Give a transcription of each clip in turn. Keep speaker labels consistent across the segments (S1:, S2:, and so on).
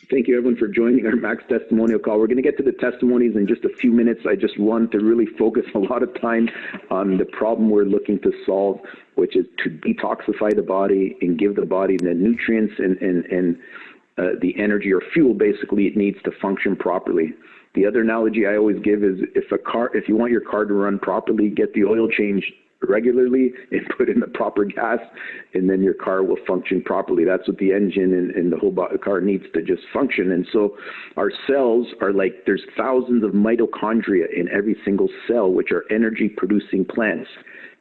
S1: Thank you, everyone, for joining our Max Testimonial call. We're going to get to the testimonies in just a few minutes. I just want to really focus a lot of time on the problem we're looking to solve, which is to detoxify the body and give the body the nutrients and the energy or fuel, basically, it needs to function properly. The other analogy I always give is if you want your car to run properly, get the oil changed regularly and put in the proper gas, and then your car will function properly. That's what the engine and the whole car needs to just function. And so our cells are like, there's thousands of mitochondria in every single cell, which are energy producing plants.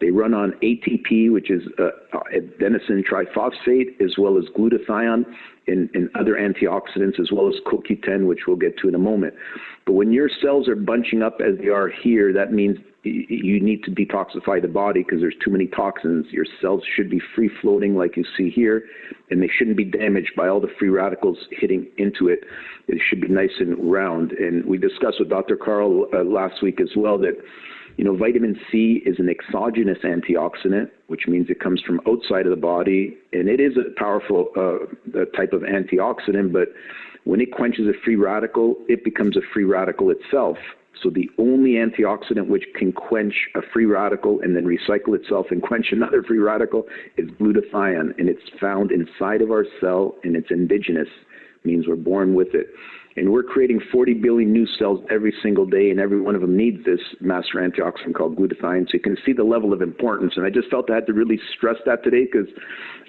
S1: They run on ATP, which is adenosine triphosphate, as well as glutathione and other antioxidants, as well as CoQ10, which we'll get to in a moment. But when your cells are bunching up as they are here, that means you need to detoxify the body because there's too many toxins. Your cells should be free floating like you see here, and they shouldn't be damaged by all the free radicals hitting into it. It should be nice and round. And we discussed with Dr. Carl last week as well that, you know, vitamin C is an exogenous antioxidant, which means it comes from outside of the body, and it is a powerful type of antioxidant, but when it quenches a free radical, it becomes a free radical itself. So the only antioxidant which can quench a free radical and then recycle itself and quench another free radical is glutathione, and it's found inside of our cell, and it's indigenous, means we're born with it. And we're creating 40 billion new cells every single day, and every one of them needs this master antioxidant called glutathione. So you can see the level of importance. And I just felt I had to really stress that today, because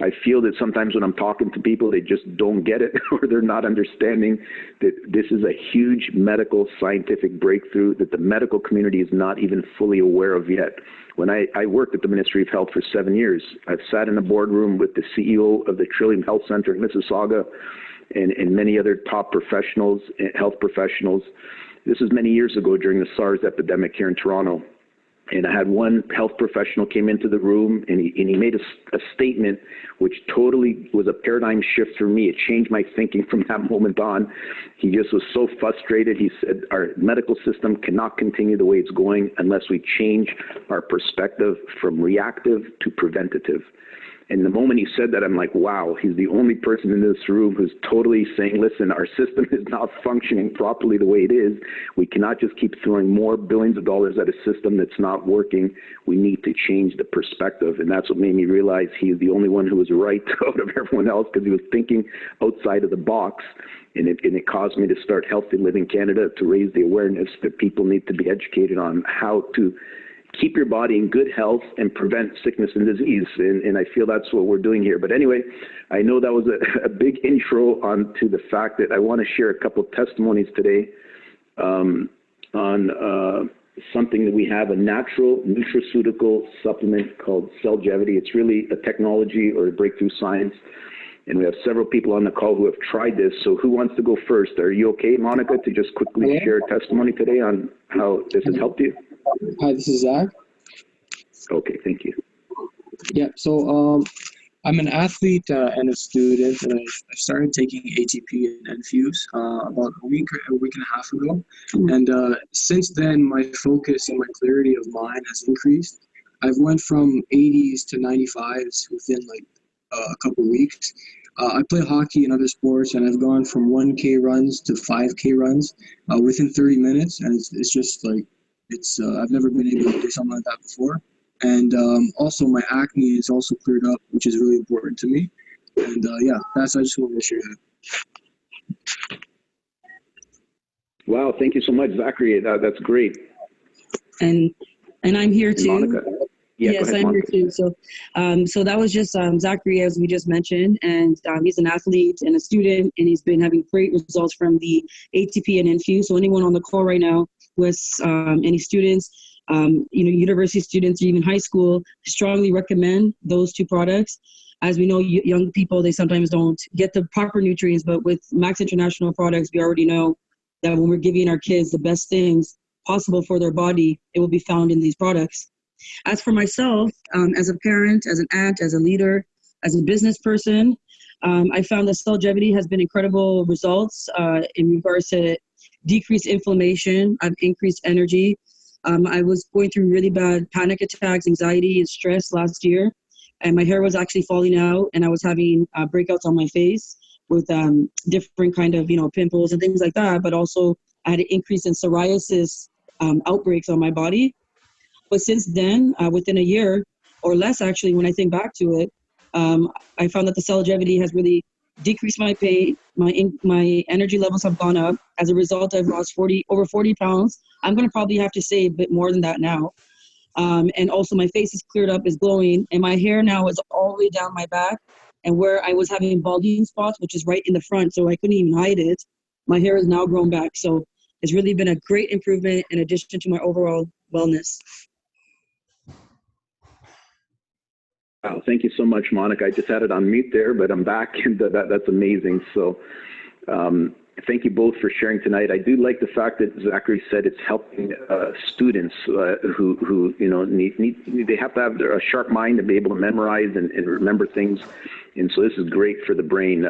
S1: I feel that sometimes when I'm talking to people, they just don't get it, or they're not understanding that this is a huge medical scientific breakthrough that the medical community is not even fully aware of yet. When I worked at the Ministry of Health for 7 years, I've sat in a boardroom with the CEO of the Trillium Health Center in Mississauga, and many other top professionals, health professionals. This was many years ago during the SARS epidemic here in Toronto. And I had one health professional came into the room, and he made a statement which totally was a paradigm shift for me. It changed my thinking from that moment on. He just was so frustrated. He said, our medical system cannot continue the way it's going unless we change our perspective from reactive to preventative. And the moment he said that, I'm like, wow, he's the only person in this room who's totally saying, listen, our system is not functioning properly the way it is. We cannot just keep throwing more billions of dollars at a system that's not working. We need to change the perspective. And that's what made me realize he's the only one who was right out of everyone else, because he was thinking outside of the box. And it caused me to start Healthy Living Canada, to raise the awareness that people need to be educated on how to keep your body in good health and prevent sickness and disease. And I feel that's what we're doing here. But anyway, I know that was a big intro onto the fact that I want to share a couple of testimonies today on something that we have, a natural nutraceutical supplement called Cellgevity. It's really a technology or a breakthrough science. And we have several people on the call who have tried this. So who wants to go first? Are you okay, Monica, to just quickly share a testimony today on how this has helped you?
S2: Hi, this is Zach.
S1: Okay, thank you.
S2: Yeah, so I'm an athlete and a student, and I started taking ATP and Infuse about a week and a half ago. And since then, my focus and my clarity of mind has increased. I've went from 80s to 95s within like a couple of weeks. I play hockey and other sports, and I've gone from 1K runs to 5K runs within 30 minutes, and it's just like, I've never been able to do something like that before. And also my acne is also cleared up, which is really important to me. And yeah, I just wanted to share that.
S1: Wow, thank you so much, Zachary. That's great.
S3: And I'm here too.
S1: Monica. Yeah,
S3: yes,
S1: ahead,
S3: I'm
S1: Monica.
S3: here too. So that was just Zachary, as we just mentioned, and he's an athlete and a student, and he's been having great results from the ATP and Infuse. So anyone on the call right now with any students, university students or even high school, strongly recommend those two products. As we know, young people, they sometimes don't get the proper nutrients, but with Max International products, we already know that when we're giving our kids the best things possible for their body, it will be found in these products. As for myself, as a parent, as an aunt, as a leader, as a business person, I found that Cellgevity has been incredible results in regards to decreased inflammation. I've increased energy. I was going through really bad panic attacks, anxiety, and stress last year, and my hair was actually falling out, and I was having breakouts on my face. with different kind of, pimples and things like that. But also I had an increase in psoriasis outbreaks on my body. But since then, within a year or less, actually, when I think back to it, I found that the longevity has really decreased my pain. My energy levels have gone up. As a result, I've lost over 40 pounds. I'm going to probably have to say a bit more than that now. And also my face is cleared up, is glowing, and my hair now is all the way down my back. And where I was having balding spots, which is right in the front, so I couldn't even hide it, my hair has now grown back. So it's really been a great improvement in addition to my overall wellness.
S1: Wow, thank you so much, Monica. I just had it on mute there, but I'm back, and that's amazing. So thank you both for sharing tonight. I do like the fact that Zachary said it's helping students who need they have to have a sharp mind to be able to memorize and remember things. And so this is great for the brain,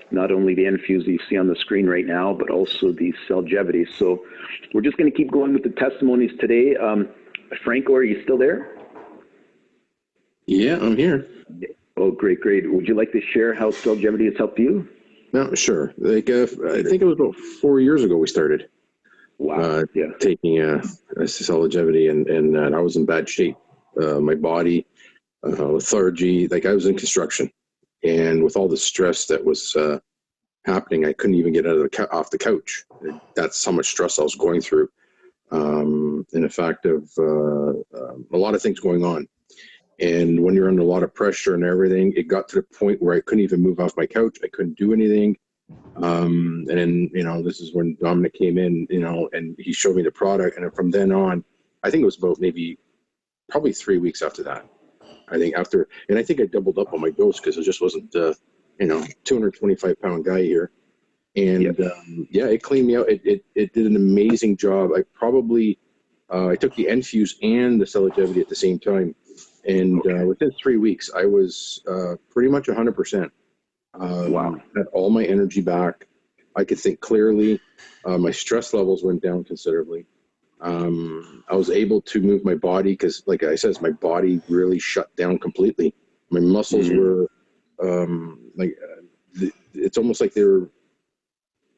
S1: not only the infuse you see on the screen right now, but also the longevity. So we're just going to keep going with the testimonies today. Franco, are you still there?
S4: Yeah, I'm here.
S1: Oh, great. Would you like to share how longevity has helped you?
S4: No, sure. I think it was about 4 years ago we started.
S1: Wow.
S4: Taking longevity, and I was in bad shape. My body, lethargy, like I was in construction, and with all the stress that was happening, I couldn't even get out of off the couch. That's how much stress I was going through. In the fact of a lot of things going on. And when you're under a lot of pressure and everything, it got to the point where I couldn't even move off my couch. I couldn't do anything. And then, this is when Dominic came in, and he showed me the product. And from then on, I think it was about probably 3 weeks after that. I think I doubled up on my dose because it just wasn't, 225-pound guy here. And it cleaned me out. It did an amazing job. I took the Enfuse and the longevity at the same time. And within 3 weeks, I was pretty much 100%.
S1: Wow.
S4: Had all my energy back. I could think clearly. My stress levels went down considerably. I was able to move my body because, like I said, my body really shut down completely. My muscles were it's almost like they were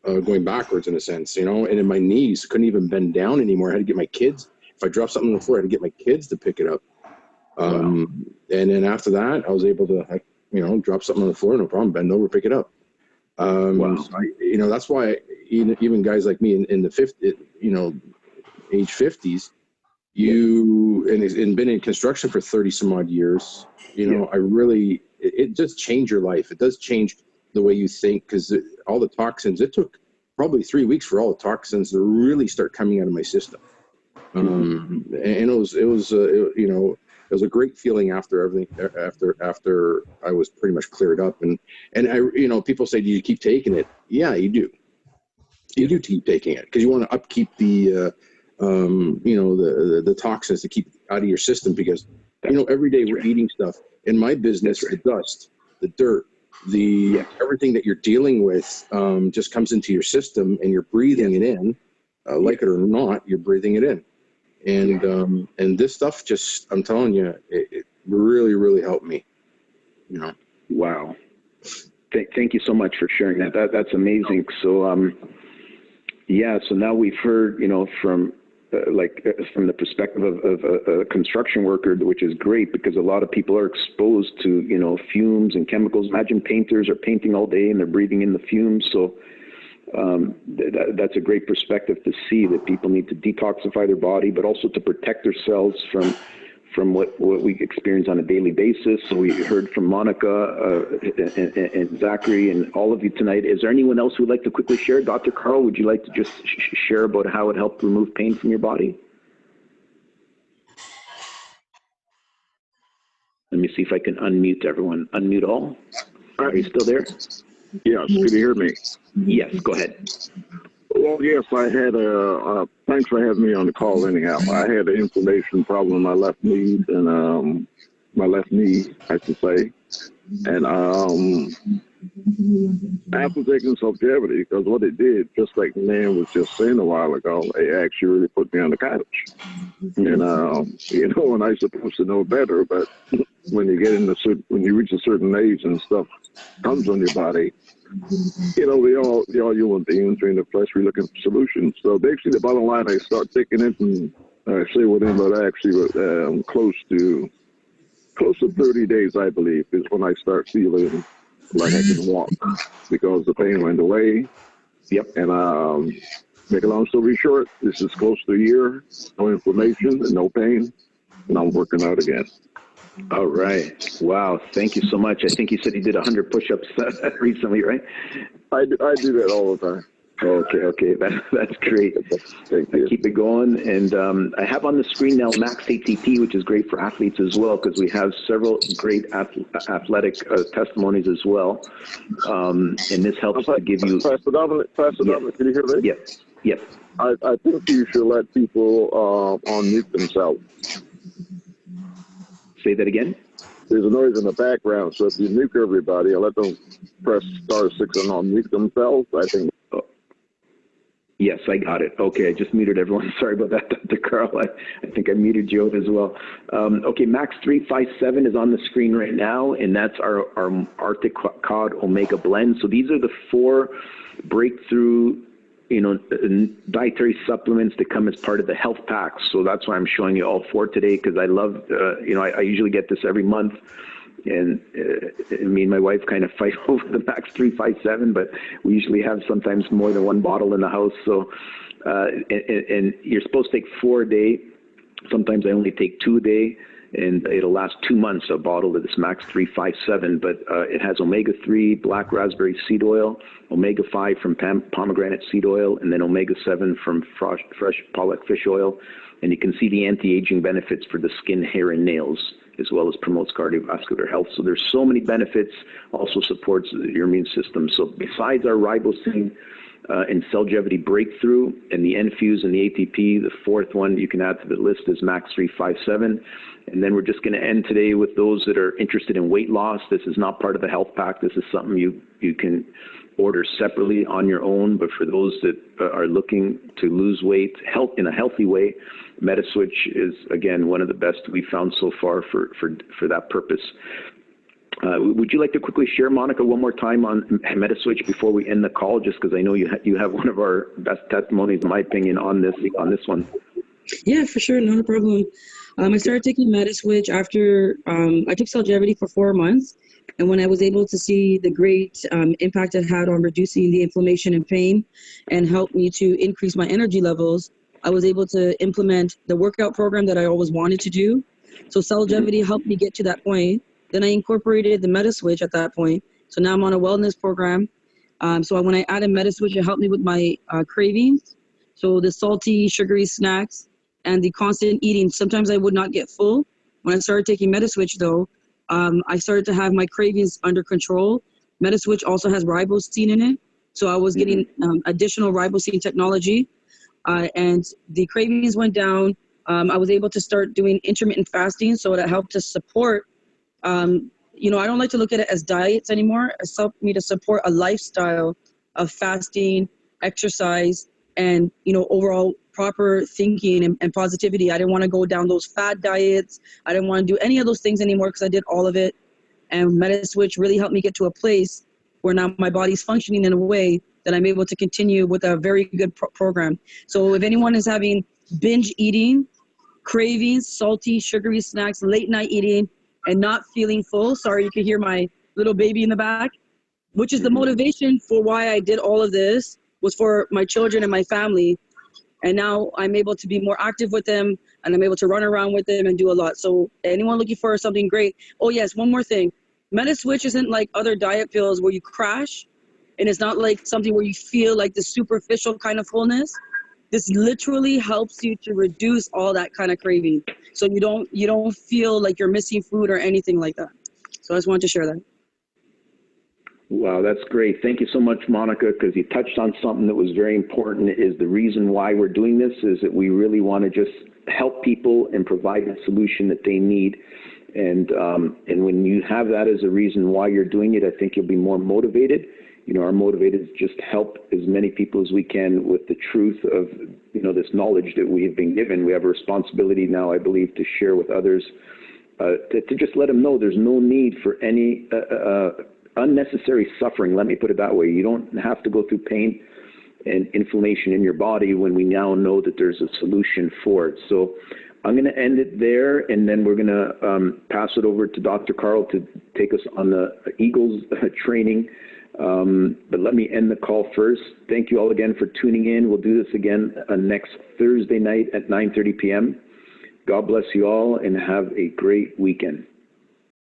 S4: going backwards in a sense, and in my knees, couldn't even bend down anymore. I had to get my kids. If I dropped something on the floor, I had to get my kids to pick it up. And then after that, I was able to, drop something on the floor, no problem, bend over, pick it up. So that's why even guys like me in the age 50s, and been in construction for 30 some odd years, it does change your life. It does change the way you think, because all the toxins, it took probably 3 weeks for all the toxins to really start coming out of my system. And it was a great feeling after everything, after I was pretty much cleared up. And I, people say, do you keep taking it? Yeah, you do. You do keep taking it because you want to upkeep the toxins to keep out of your system, because, every day we're eating stuff. In my business, the dust, the dirt, everything that you're dealing with just comes into your system, and you're breathing it in, like it or not, you're breathing it in. And this stuff just, I'm telling you, it really, really helped me,
S1: Wow. Thank you so much for sharing that. That's amazing. So, so now we've heard, from the perspective of a construction worker, which is great because a lot of people are exposed to, fumes and chemicals. Imagine painters are painting all day and they're breathing in the fumes. So that's a great perspective to see that people need to detoxify their body, but also to protect themselves from what we experience on a daily basis. So we heard from Monica and Zachary and all of you tonight. Is there anyone else who would like to quickly share? Dr. Carl, would you like to just share about how it helped remove pain from your body? Let me see if I can unmute everyone. Unmute all. Are you still there?
S5: Yes, can you hear me?
S1: Yes, go ahead.
S5: Well, yes, I had thanks for having me on the call anyhow. I had an inflammation problem in my left knee, and my left knee, I should say. And After taking longevity, because what it did, just like the man was just saying a while ago, it actually really put me on the couch. And you know, and I supposed to know better, but when you get into when you reach a certain age and stuff comes on your body, you know, we all human beings are in the flesh. We're looking for solutions. So basically, the bottom line, I start taking it, and I say within, but actually close to 30 days, I believe, is when I start feeling like I can walk because the pain went away.
S1: Yep.
S5: And make a long story short, this is close to a year, no inflammation and no pain, and I'm working out again.
S1: All right. Wow. Thank you so much. I think you said you did 100 push-ups recently, right?
S5: I do that all the time.
S1: Okay. That's great.
S5: Thank you.
S1: Keep it going. And I have on the screen now Max ATP, which is great for athletes as well, because we have several great athletic testimonies as well. And this helps to give you...
S5: Pastor Dominic, can you hear me?
S1: Yes.
S5: I think you should let people unmute themselves.
S1: Say that again?
S5: There's a noise in the background, so if you mute everybody, I'll let them press star 6 and unmute themselves. I think...
S1: Yes, I got it. Okay, I just muted everyone. Sorry about that, Dr. Carl. I think I muted Joe as well. Okay, Max 357 is on the screen right now, and that's our Arctic Cod Omega blend. So these are the 4 breakthrough, dietary supplements that come as part of the health pack. So that's why I'm showing you all 4 today, because I love, I usually get this every month. And me and my wife kind of fight over the Max 357, but we usually have sometimes more than 1 bottle in the house. So, and you're supposed to take 4 a day. Sometimes I only take 2 a day, and it'll last 2 months, a bottle of this Max 357. But it has omega-3 black raspberry seed oil, omega-5 from pomegranate seed oil, and then omega-7 from fresh pollock fish oil. And you can see the anti-aging benefits for the skin, hair, and nails, as well as promotes cardiovascular health. So there's so many benefits, also supports your immune system. So besides our ribosine and cellgevity breakthrough and the Enfuse and the ATP, the 4th one you can add to the list is Max 357. And then we're just going to end today with those that are interested in weight loss. This is not part of the health pack. This is something you can order separately on your own, but for those that are looking to lose weight in a healthy way, MetaSwitch is, again, one of the best we've found so far for that purpose. Would you like to quickly share, Monica, one more time on MetaSwitch before we end the call, just because I know you have one of our best testimonies, in my opinion, on this one?
S3: Yeah, for sure, not a problem. I started taking MetaSwitch after I took Cellgevity for 4 months. And when I was able to see the great impact it had on reducing the inflammation and pain and helped me to increase my energy levels, I was able to implement the workout program that I always wanted to do. So Cellgevity helped me get to that point. Then I incorporated the MetaSwitch at that point. So now I'm on a wellness program. So when I added MetaSwitch, it helped me with my cravings. So the salty, sugary snacks and the constant eating. Sometimes I would not get full. When I started taking MetaSwitch, though, I started to have my cravings under control. MetaSwitch also has ribosine in it. So I was getting additional ribosine technology, and the cravings went down. I was able to start doing intermittent fasting, so that helped to support, I don't like to look at it as diets anymore. It's helped me to support a lifestyle of fasting, exercise, and, overall proper thinking and positivity. I didn't want to go down those fad diets. I didn't want to do any of those things anymore because I did all of it. And MetaSwitch really helped me get to a place where now my body's functioning in a way that I'm able to continue with a very good program. So if anyone is having binge eating, cravings, salty, sugary snacks, late night eating, and not feeling full, sorry, you can hear my little baby in the back, which is the motivation for why I did all of this, was for my children and my family. And now I'm able to be more active with them, and I'm able to run around with them and do a lot. So anyone looking for something great. Oh yes, one more thing. MetaSwitch isn't like other diet pills where you crash, and it's not like something where you feel like the superficial kind of fullness. This literally helps you to reduce all that kind of craving. So you don't feel like you're missing food or anything like that. So I just wanted to share that.
S1: Wow, that's great. Thank you so much, Monica, because you touched on something that was very important. Is the reason why we're doing this is that we really want to just help people and provide the solution that they need. And when you have that as a reason why you're doing it, I think you'll be more motivated. You know, our motivated is just help as many people as we can with the truth of, you know, this knowledge that we have been given. We have a responsibility now, I believe, to share with others, to just let them know there's no need for any unnecessary suffering. Let me put it that way. You don't have to go through pain and inflammation in your body when we now know that there's a solution for it. So I'm going to end it there, and then we're going to pass it over to Dr. Carl to take us on the Eagles training. But let me end the call first. Thank you all again for tuning in. We'll do this again next Thursday night at 9:30 p.m. God bless you all, and have a great weekend.